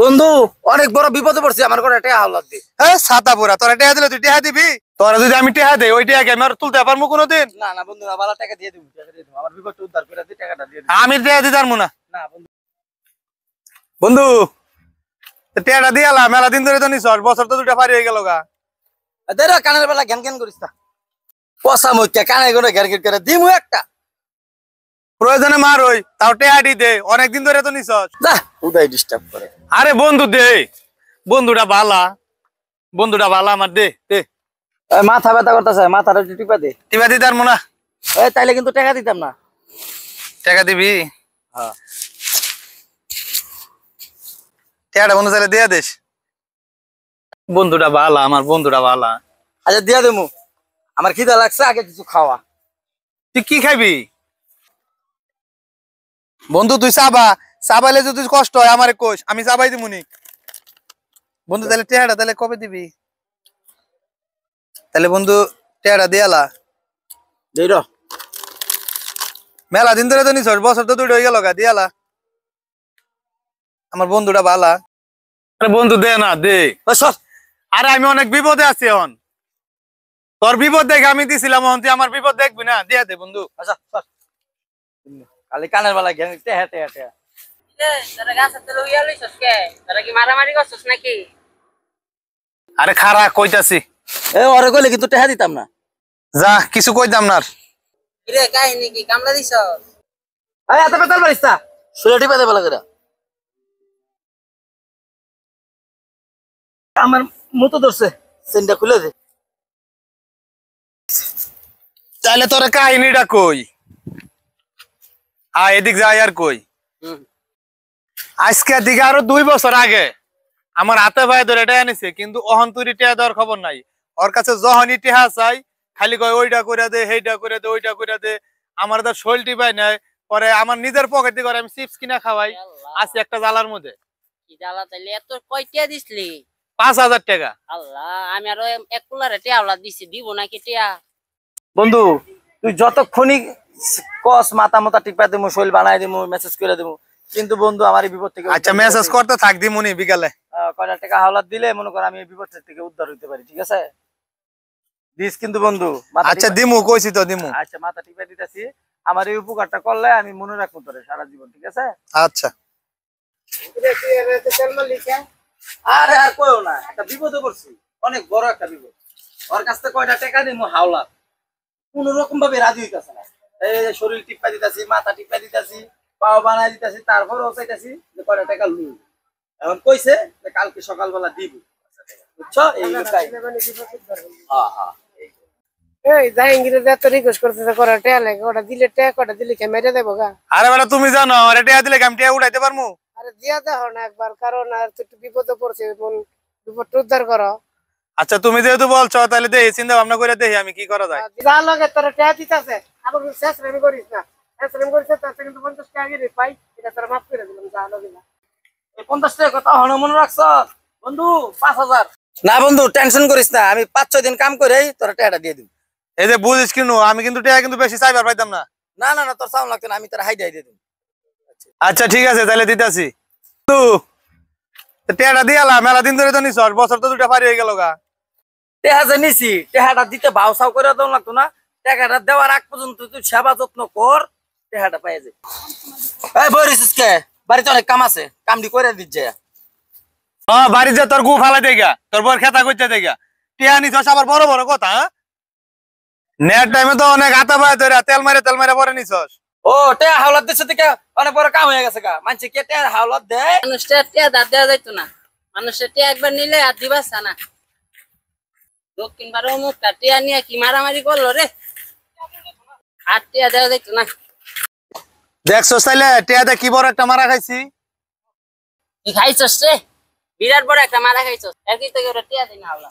বন্ধু অনেক বড় বিপদে পড়ছি, আমার করে টেহা হাওলাত দি। হ্যাঁ ছাতা পুরা তোরা টেহা দিলে তুই টেহা দিবি? তোরা যদি আমি টেহা দেই ওই টেহা কি আমি আর তুলতে পারবো কোনোদিন? না না বন্ধু, না বালা টাকা দিয়ে দিবি, টাকা দিয়ে দিবি, আমার বিপদটা উদ্ধার করে দি, টাকাটা দিয়ে দিবি। আমি টেহা দিতে পারবো না। না বন্ধু, বন্ধু টেহাটা দিয়ালা, মেলা দিন ধরে তো নিস, বছর তো দুটা পারি হয়ে গেল গা। দেরা কানের বেলা জ্ঞান জ্ঞান করিস না, পয়সা মুখে কানে করে ঘের ঘের করে দিমু একটা। প্রয়োজনে মার ওই তাও টেহাটি দে, অনেকদিন ধরে তো নিস। যা উদয় ডিস্টার্ব করে। আরে বন্ধু দে, বন্ধুটা বালা আমার দে দে। মাথা ব্যথা করতেছে, মাথাটা একটু টিপা দে। টিপা দিতে পারবো না। তাইলে কিন্তু টাকা দিতাম না। টাকা দিবি? হ্যাঁ টাকাটা বন্ধু তাহলে দিয়া দিস। বন্ধুটা বালা, আমার বন্ধুটা বালা। আচ্ছা দিয়া দেবো, আমার খিদা লাগছে, আগে কিছু খাওয়া। তুই কি খাবি? বন্ধু তুই চাবাইলে যদি কষ্ট হয় আমার কোষ, আমি চাবাই দিমুনি। বন্ধু তাহলে টেহাটা তাহলে কবে দিবি? তাহলে বন্ধু টেহাটা দিয়ালা। দেই র, মেলা দিন ধরে তো নিস, বছর তো দুটো হয়ে গেল গা, দিয়ালা। আমার বন্ধুটা বালা। আরে বন্ধু দে না দে। আরে আমি অনেক বিপদে আছি এখন, তোর বিপদ দেখে আমি দিছিলাম, তুই আমার বিপদ দেখবি না, দিয়া দে বন্ধু। আচ্ছা খালি কানের বেলা জ্ঞান টেহা টেহা টেহা। আরে খারা কইতাছি। ওরে কইলে কিন্তু টেহা দিতাম না। যা কিছু কইতাম না। এত বেতাল পারিস না, শুলে টিপা দে বেলা করে। আমার মতো ধরছে, চেনটা খুলে দে। তাহলে তোর কাহিনীটা কই, এদিক যাই আর কই। আজকে দিকে আরো 2 বছর আগে আমার হাতে ভাই ধরে টেহা নিছে, কিন্তু অহন তুই টেহা দেওয়ার খবর নাই। ওর কাছে যখনই টেহা চাই খালি কয় ওইটা করে দে, সেইটা করে দে, ওইটা করে দে। আমার তো শৈল টিপাই নাই, পরে আমার নিজের পকেট দিয়ে করে আমি চিপস কিনা খাওয়াই। আছি একটা জালার মধ্যে। কি জ্বালা তাইলে এত কয়টা দিছলি? 5000 টাকা। আল্লাহ, আমি আরো এক কুলারে টিয়া আওলা দিছি, দিব নাকি টিয়া? বন্ধু তুই যতক্ষণই কস মাথা মাথা টিপা দেবো, শৈল বানাই দেবো, মেসেজ করে দেবো, কিন্তু বন্ধু আমার এই বিপদ থেকে। আচ্ছা মেসেজ করতে থাক দিমুনি বিকালে। কয়টা টাকা হাওলাত দিলে মনে কর আমি এই বিপদ থেকে উদ্ধার হইতে পারি, ঠিক আছে? দিস কিন্তু বন্ধু। আচ্ছা দিমু, কইছি তো দিমু। আচ্ছা মাথা টিপা দিতেছি, আমার এই উপকারটা করলে আমি মনে রাখবো তোরে সারা জীবন, ঠিক আছে? আচ্ছা। আরে আর কইও না, একটা বিপদে পড়ছি, অনেক বড় একটা বিপদ। ওর কাছ থেকে কয়টা টাকা দিমু হাওলাত, কোন রকম ভাবে রাজি হইতাছে না। এই যে শরীর টিপা দিতেছি, মাথা টিপা দিতেছি, পাও বানাই দিতেছি, তারপরও চাইতেছি যে কয়টা টাকা লুই। এখন কইছে যে কালকে সকালবেলা দিব, বুঝছো? এই লোকাই এই জাহাঙ্গীর এত রিকোয়েস্ট করতেছে, করা টেয়া লাগে, ওটা দিলে টেয়া, কটা দিলে কে মেরে দেবো গা। আরে বেটা তুমি জানো আরে টেহা দিলে আমি টেহা উঠাইতে পারমু? আরে দিয়া দেখো না একবার, কারণ আর তো একটু বিপদে পড়ছে, বিপদটা উদ্ধার করো। আচ্ছা তুমি যেহেতু বলছো তাহলে দেখি, চিন্তা ভাবনা করে দেখি আমি কি করা যায়। যা লগে তোরা টেয়া দিতেছে, আবার শেষ রেমি করিস না। শেষ রেমি করিস তার কিন্তু 50 টাকা আগে পাই, এটা তোরা মাফ করে দিলাম। যা লগে না এই 50 টাকা কথা হনো মনে রাখছ বন্ধু? 5000 না বন্ধু, টেনশন করিস না, আমি 5-6 দিন কাম করেই তোরা টাকাটা দিয়ে দিব। এই যে বুঝিস কিনু, আমি কিন্তু টেহা কিন্তু বেশি চাইবার পাইতাম না। না না না, তোর সাউন্ড লাগতো না, আমি তোরা হাইডাই দিয়ে দিব। আচ্ছা ঠিক আছে তাহলে দিতাছি। টেহাটা দিয়ালা, মেলা দিন ধরে তো নিস, বছর তো দুটা পারি হয়ে গেল গা। টেহা যে নিছি, টেহাটা দিতে ভাও চাও করে দেওয়া লাগতো না? টাকাটা দেওয়ার আগ পর্যন্ত তুই সেবা যত্ন কর, টেহাটা পাই যাবে। এই বরিস কে, বাড়িতে অনেক কাম আছে, কামটি করে দিচ্ছে। বাড়ি যা তোর গু ফালাই দেগা, তোর বর খেতা করতে দেগা, টেহা নিস আবার বড় বড় কথা। নেট টাইমে তো অনেক হাতা পায় ধরে তেল মারে পরে নিছস। ও টেহা হাওলাত দিচ্ছে থেকে অনেক বড় কাম হয়ে গেছে গা। মানছে কে টেহা হাওলাত দেয়? মানুষের টিয়া দাঁত দেওয়া যাইতো না, মানুষের টিয়া একবার নিলে আর দিবাস না। দক্ষিণ বারো মুখটা টিয়া নিয়ে কি মারামারি করলো রে, আর টিয়া দেওয়া যাইতো না। দেখছস তাইলে টেহাতে কি বড় একটা মারা খাইছি। কি খাইছস রে? বিরাট বড় একটা মারা খাইছস, একই থেকে টিয়া দিই না হলো।